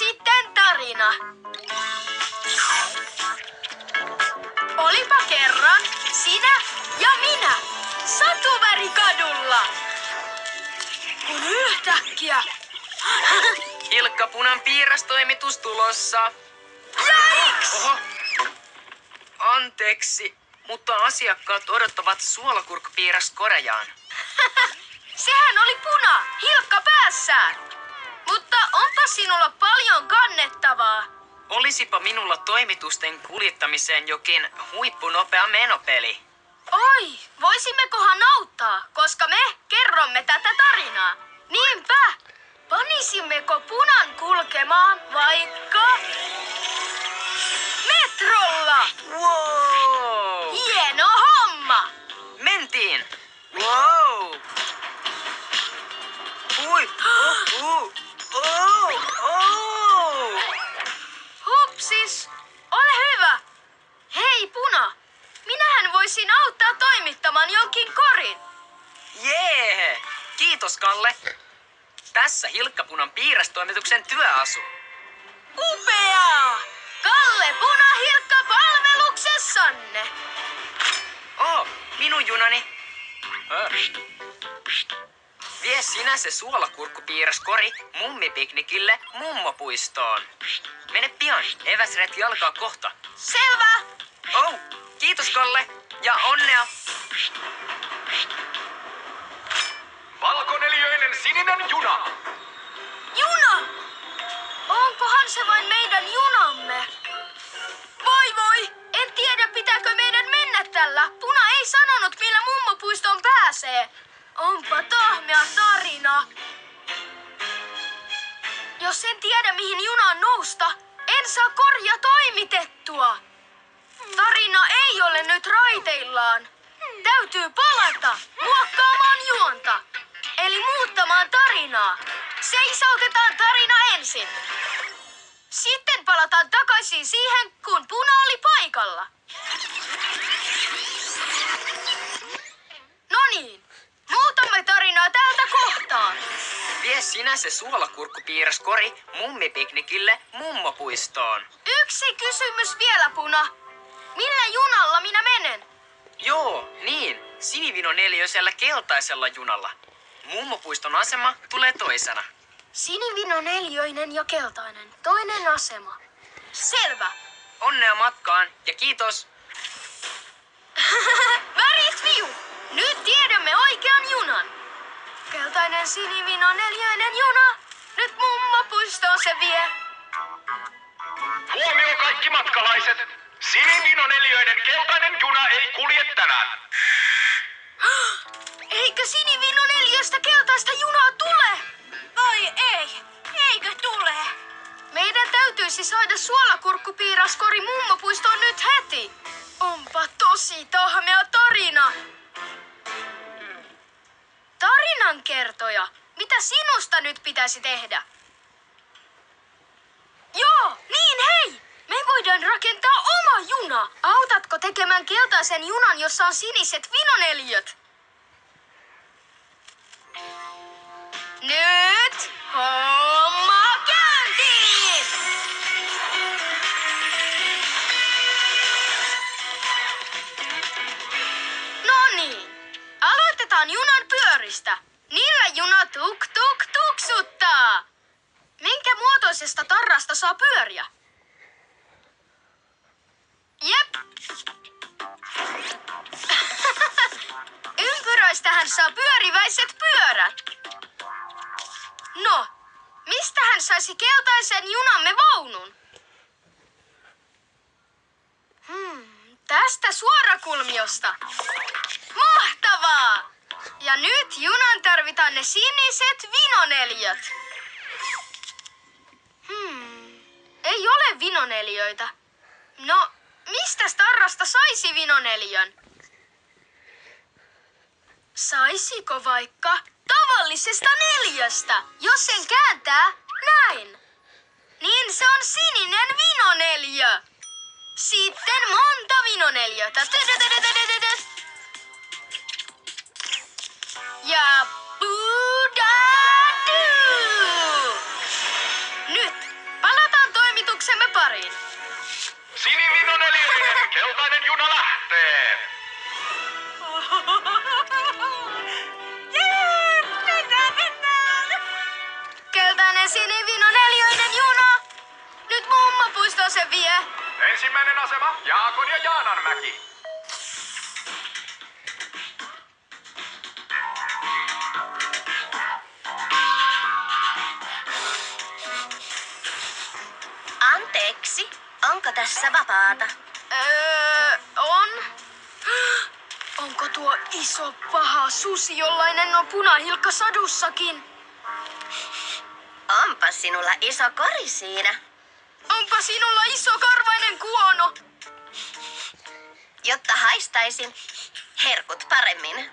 sitten tarina. Olipa kerran sinä ja minä Satuvärikadulla. Kun yhtäkkiä... Hilkka Punan piirastoimitus tulossa. Jäiks! Oho. Anteeksi, mutta asiakkaat odottavat suolakurkkupiiras Korejaan. Sehän oli Puna, Hilkka päässään. Mutta onpa sinulla paljon kannettavaa. Olisipa minulla toimitusten kuljettamiseen jokin huippunopea menopeli. Oi, voisimmekohan auttaa, koska me kerromme tätä tarinaa. Niinpä, panisimmeko Punan kulkemaan vaikka metrolla? Wow! Hieno homma! Mentiin! Wow! Ui! Hupsis, ole hyvä. Hei Puna, minähän voisin auttaa toimittamaan jonkin korin. Jee! Kiitos Kalle! Tässä Hilkka Punan piirastoimituksen työasu. Upeaa! Kalle Puna Hilkka palveluksessanne. Oh, minun junani. Vie sinä se suolakurkkupiiraskori mummipiknikille mummopuistoon. Mene pian, eväsretki alkaa kohta. Selvä. Oh, kiitos Kalle ja onnea. Valkoneliöinen sininen juna. Juna! Onkohan se vain meidän junamme? Voi, en tiedä pitääkö meidän mennä tällä. Puna ei sanonut millä mummopuistoon pääsee. Onpa tahmea tarina. Jos en tiedä mihin junaan nousta, en saa korja toimitettua. Tarina ei ole nyt raiteillaan. Täytyy palata muokkaamaan juonta. Eli muuttamaan tarinaa. Seisautetaan tarina ensin. Sitten palataan takaisin siihen, kun Puna oli paikalla. No niin, muutamme tarinaa täältä kohtaan. Vie sinä se suolakurkkupiiraskori mummipiknikille mummopuistoon. Yksi kysymys vielä, Puna. Millä junalla minä menen? Joo, niin. Sinivinoneliöisellä keltaisella junalla. Mummopuiston asema tulee toisena. Sinivinoneliöinen ja keltainen. Toinen asema. Selvä. Onnea matkaan ja kiitos. Värit viu! Nyt tiedämme oikean junan. Keltainen sinivinoneliöinen juna. Nyt mummopuistoon se vie. Huomio kaikki matkalaiset. Sinivinoneliöinen keltainen juna ei kulje tänään. Eikö sinivinoneliöstä keltaista junaa tule? Ai ei, eikö tule? Meidän täytyisi saada suolakurkkupiiraskori mummopuistoon nyt heti. Onpa tosi tahmea tarina. Tarinan kertoja, mitä sinusta nyt pitäisi tehdä? Joo, niin hei! Me voidaan rakentaa oma juna. Autatko tekemään keltaisen junan, jossa on siniset vinoneliöt? Nyt homma käyntiin! No niin, aloitetaan junan pyöristä. Niillä juna tuk tuk tuksuttaa. Minkä muotoisesta tarrasta saa pyöriä? Jep. Ympyröistähän saa pyöriväiset pyörät. No, mistä hän saisi keltaisen junamme vaunun? Tästä suorakulmiosta. Mahtavaa! Ja nyt junan tarvitaan ne siniset vinoneliöt. Ei ole vinoneliöitä. No, mistä tarrasta saisi vinoneliön? Saisiko vaikka tavallisesta neliöstä? Jos sen kääntää näin, niin se on sininen vinoneliö. Sitten monta vinoneliötä. Ja budadu! Nyt pariin. Sinivinoneliöinen keltainen juna lähtee. Keltainen sinivinoneliöinen juna. Nyt mummopuisto se vie. Ensimmäinen asema, Jaakon ja Jaananmäki. Anteeksi, onko tässä vapaata? On. Onko tuo iso paha susi, jollainen on punahilkka sadussakin? Onpa sinulla iso kori siinä. Onpa sinulla iso karvainen kuono. Jotta haistaisin herkut paremmin.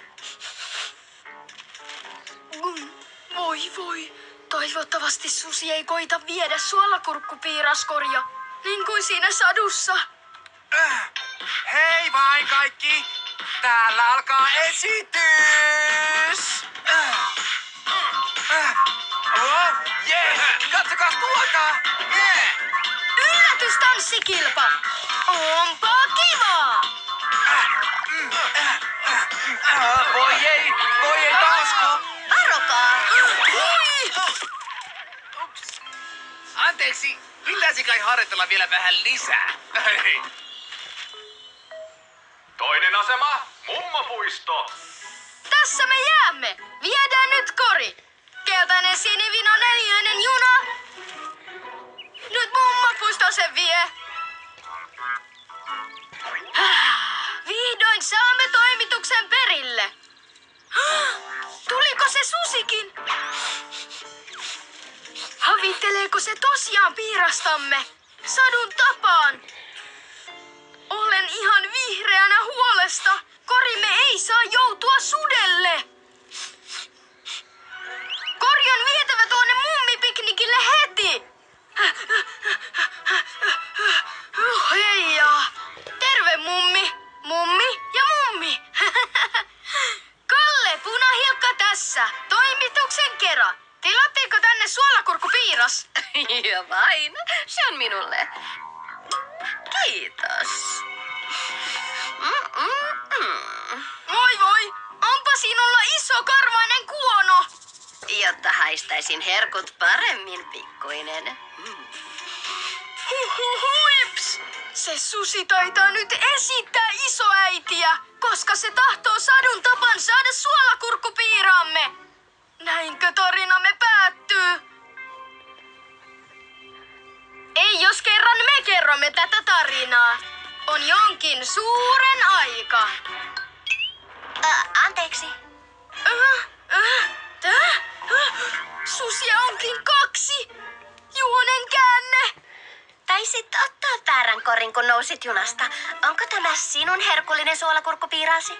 Voi voi. Toivottavasti susi ei koita viedä suolakurkkupiiraskorja, niin kuin siinä sadussa. Hei vain kaikki! Täällä alkaa esitys! Katsokaa tuota! Yllätystanssikilpa! Onpa kivaa! Voi ei taasko! Varokaa! Ui! Anteeksi, pitäisi kai harjoitella vielä vähän lisää? Toinen asema, mummopuisto. Tässä me jäämme! Viedään nyt kori! Keltainen sinivinoneliöinen juna! Nyt mummopuisto se vie! Vihdoin saamme toimituksen perille! Tuliko se susikin? Havitteleeko se tosiaan piirastamme? Sadun tapaan! Olen ihan vihreänä huolesta! Korimme ei saa joutua sudelle! Kori on vietävä tuonne mummipiknikille heti! Heija! Terve mummi! Mummi ja mummi! Kalle Punahilkka tässä! Toimituksen kera! Tilattiinko tänne suolakurkkupiiras? Ja vain, se on minulle. Kiitos. Voi voi! Onpa sinulla iso karvainen kuono! Jotta haistaisin herkut paremmin, pikkuinen. Huips! Se susi taitaa nyt esittää isoäitiä, koska se tahtoo sadun tapan saada suolakurkkupiiraamme. Näinkö tarinamme päättyy? Ei jos kerran me kerromme tätä tarinaa. On jonkin suuren aika. Anteeksi. Susia onkin 2. Juonen käänne. Taisit ottaa väärän korin, kun nousit junasta. Onko tämä sinun herkullinen suolakurkkupiiraasi?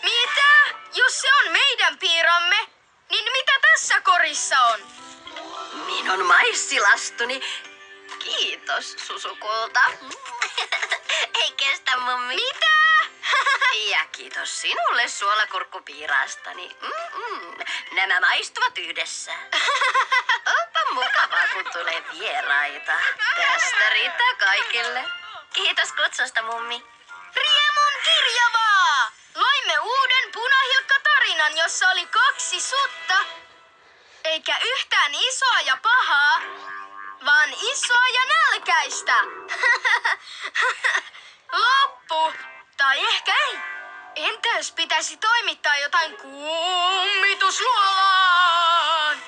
Mitä? Jos se on meidän piiramme, niin mitä tässä korissa on? Minun maissilastuni. Kiitos, susukulta. Ei kestä, mummi. Mitä? Ja kiitos sinulle suolakurkkupiiraastani. Nämä maistuvat yhdessä. Onpa mukavaa, kun tulee vieraita. Tästä riittää kaikille. Kiitos kutsusta, mummi. Riemun kirjavaa! Loimme uuden punahilkka-tarinan, jossa oli 2 sutta. Eikä yhtään isoa ja pahaa, vaan isoa ja nälkäistä. Loppu. Tai ehkä ei. Entä jos pitäisi toimittaa jotain kummitusluolaan?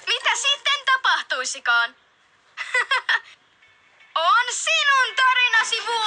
Mitä sitten tapahtuisikaan? On sinun tarinasi vuoro!